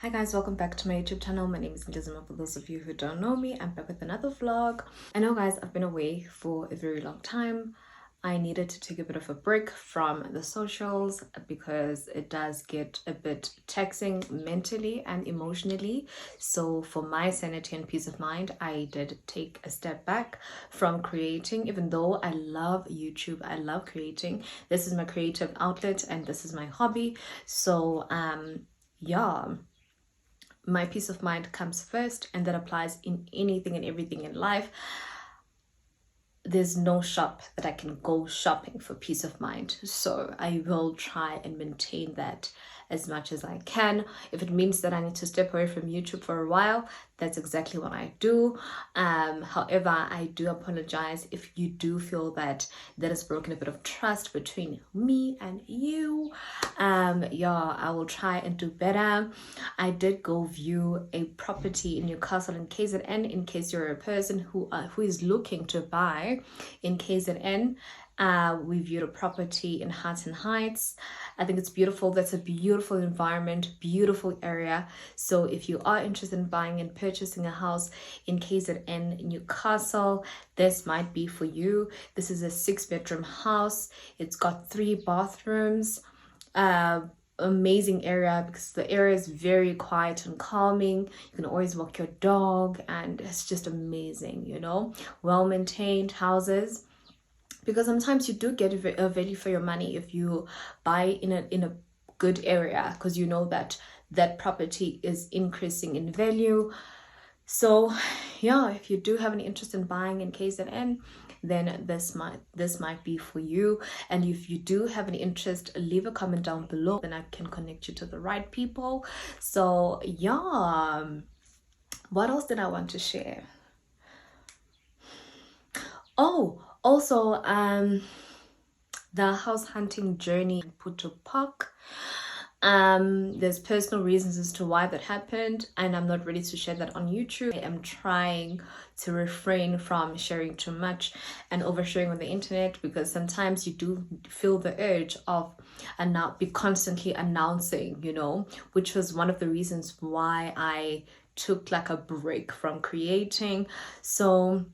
Hi guys, welcome back to my YouTube channel. My name is Newcastle. For those of you who don't know me, I'm back with another vlog. I know guys, I've been away for a very long time. I needed to take a bit of a break from the socials because it does get a bit taxing mentally and emotionally. So for my sanity and peace of mind, I did take a step back from creating. Even though I love YouTube, I love creating. This is my creative outlet and this is my hobby. So yeah, my peace of mind comes first, and that applies in anything and everything in life. There's no shop that I can go shopping for peace of mind, so I will try and maintain that as much as I can. If it means that I need to step away from YouTube for a while, that's exactly what I do. However, I do apologize if you do feel that that has broken a bit of trust between me and you. Yeah, I will try and do better. I did go view a property in Newcastle in KZN, in case you're a person who is looking to buy in KZN. We viewed a property in Hatton Heights. I think it's beautiful. That's a beautiful environment, beautiful area. So if you are interested in buying and purchasing a house in KZN Newcastle, this might be for you. This is a 6-bedroom house. It's got 3 bathrooms. Amazing area because the area is very quiet and calming. You can always walk your dog and it's just amazing, you know. Well-maintained houses, because sometimes you do get a value for your money if you buy in a good area, because you know that that property is increasing in value. So yeah, if you do have an interest in buying in KZN, then this might be for you. And if you do have an interest, leave a comment down below, then I can connect you to the right people. So yeah, what else did I want to share? Oh, also the house hunting journey in Puto Park. There's personal reasons as to why that happened, and I'm not ready to share that on YouTube. I am trying to refrain from sharing too much and oversharing on the internet, because sometimes you do feel the urge of be constantly announcing, you know, which was one of the reasons why I took like a break from creating. So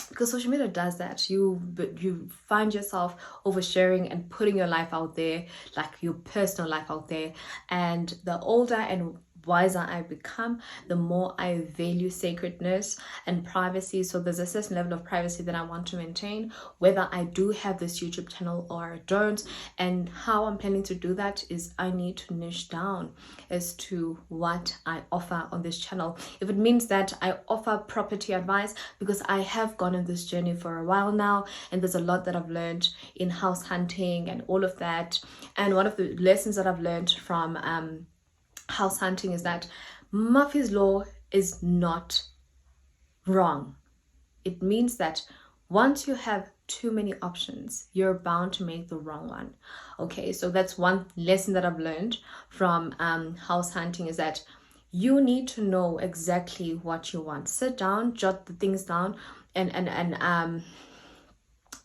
because social media does that, you find yourself oversharing and putting your life out there, like your personal life out there. And the older and wiser I become, the more I value sacredness and privacy. So there's a certain level of privacy that I want to maintain, whether I do have this YouTube channel or I don't. And how I'm planning to do that is I need to niche down as to what I offer on this channel. If it means that I offer property advice, because I have gone on this journey for a while now, and there's a lot that I've learned in house hunting and all of that. And one of the lessons that I've learned from house hunting is that Murphy's Law is not wrong. It means that once you have too many options, you're bound to make the wrong one. Okay, so that's one lesson that I've learned from house hunting, is that you need to know exactly what you want. Sit down, jot the things down, and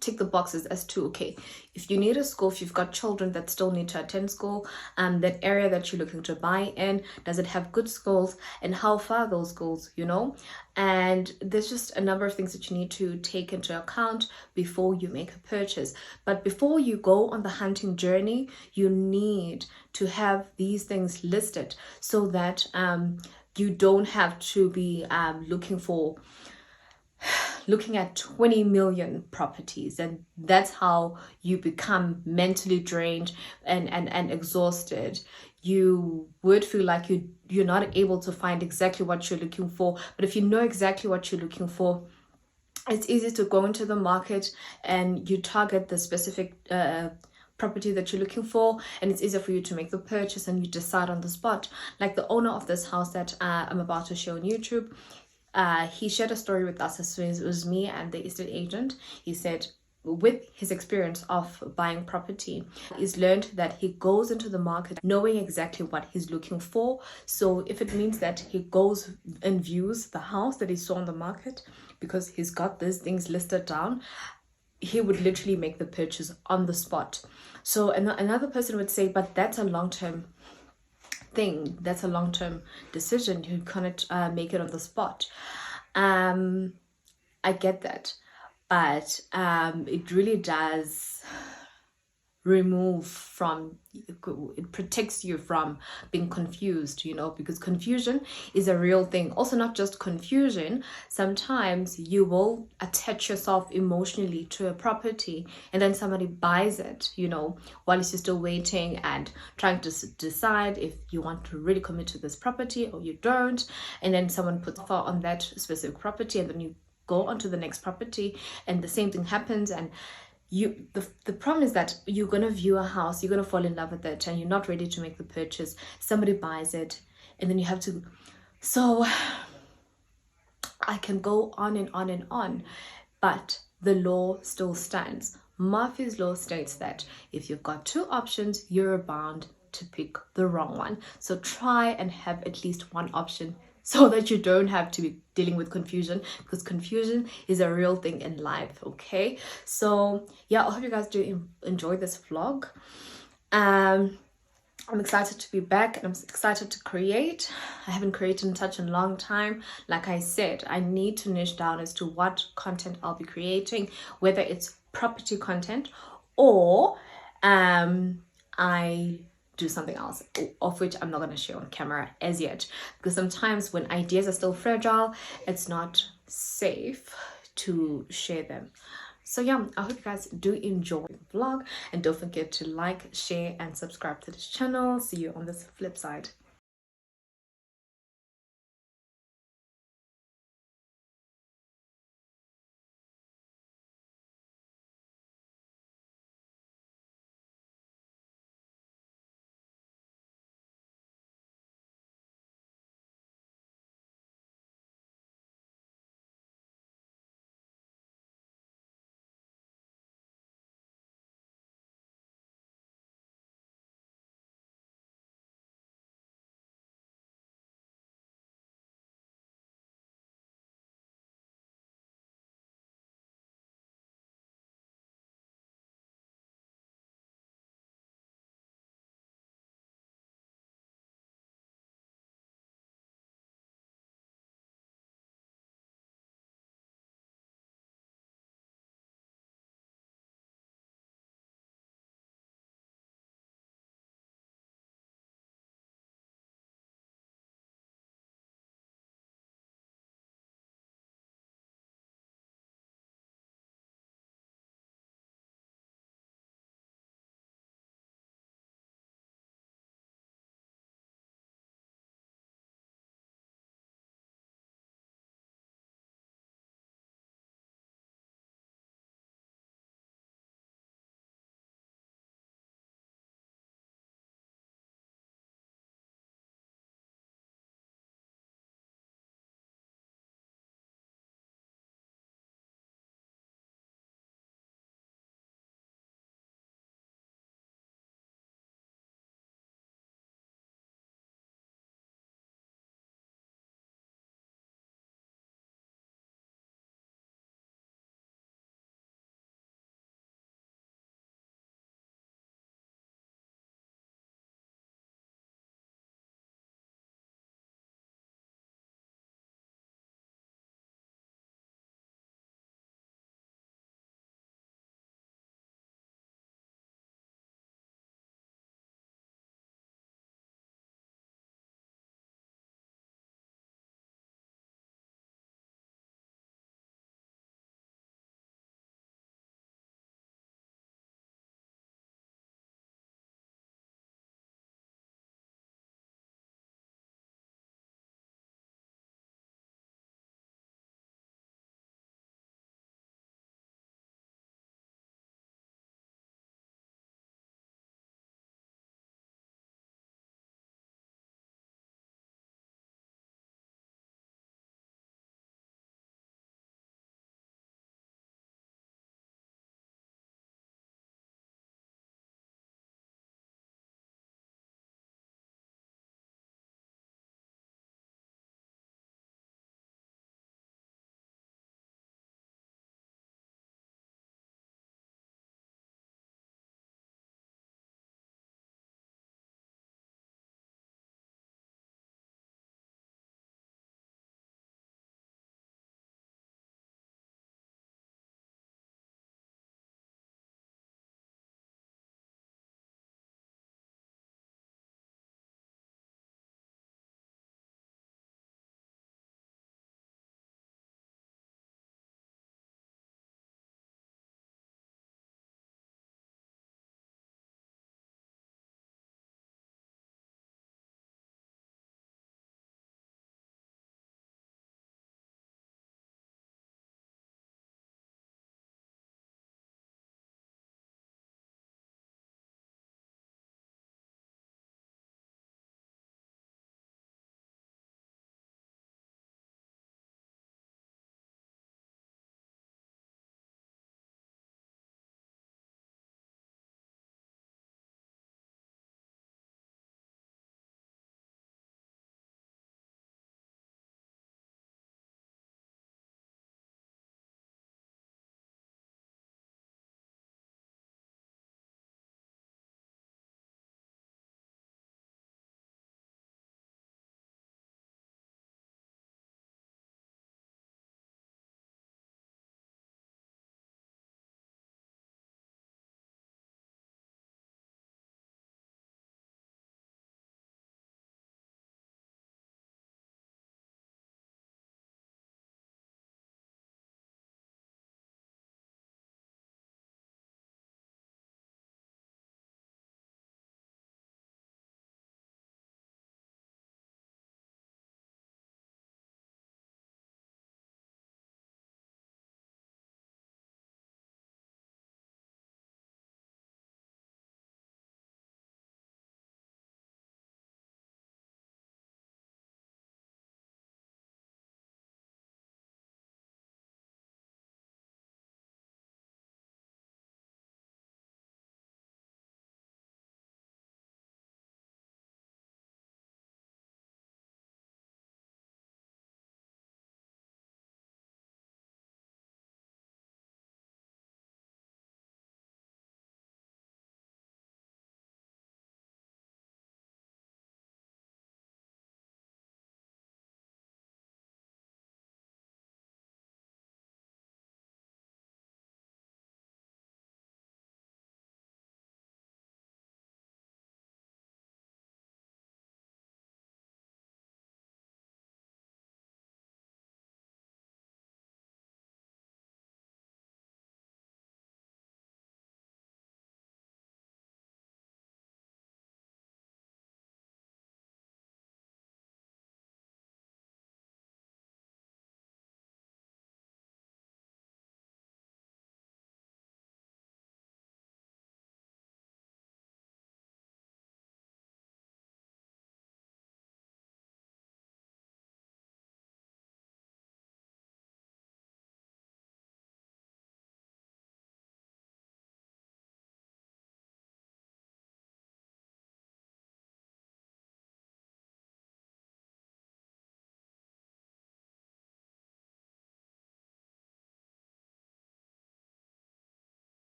tick the boxes as to, okay, if you need a school, if you've got children that still need to attend school, that area that you're looking to buy in, does it have good schools, and how far those schools, you know. And there's just a number of things that you need to take into account before you make a purchase. But before you go on the hunting journey, you need to have these things listed, so that you don't have to be looking at 20 million properties, and that's how you become mentally drained and exhausted. You would feel like you're not able to find exactly what you're looking for. But if you know exactly what you're looking for, it's easy to go into the market and you target the specific property that you're looking for, and it's easier for you to make the purchase, and you decide on the spot. Like the owner of this house that I'm about to show on YouTube, he shared a story with us. As soon as it was me and the estate agent, he said with his experience of buying property, he's learned that he goes into the market knowing exactly what he's looking for. So if it means that he goes and views the house that he saw on the market because he's got these things listed down, he would literally make the purchase on the spot. So another person would say, but that's a long-term thing. That's a long-term decision. You cannot make it on the spot. I get that, but it really does remove from, it protects you from being confused, you know, because confusion is a real thing. Also, not just confusion, sometimes you will attach yourself emotionally to a property and then somebody buys it, you know, while you're still waiting and trying to decide if you want to really commit to this property or you don't, and then someone puts offer on that specific property and then you go on to the next property and the same thing happens. And the problem is that you're going to view a house, you're going to fall in love with it, and you're not ready to make the purchase. Somebody buys it and then you have to, so I can go on and on and on, but the law still stands. Murphy's law states that if you've got two options, you're bound to pick the wrong one. So try and have at least one option so that you don't have to be dealing with confusion, because confusion is a real thing in life. Okay, so yeah, I hope you guys do enjoy this vlog. I'm excited to be back and I'm excited to create. I haven't created in such a long time. Like I said, I need to niche down as to what content I'll be creating, whether it's property content or I do something else, of which I'm not going to share on camera as yet, because sometimes when ideas are still fragile, it's not safe to share them. So yeah, I hope you guys do enjoy the vlog, and don't forget to like, share and subscribe to this channel. See you on this flip side.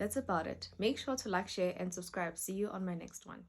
that's about it. Make sure to like, share, and subscribe. See you on my next one.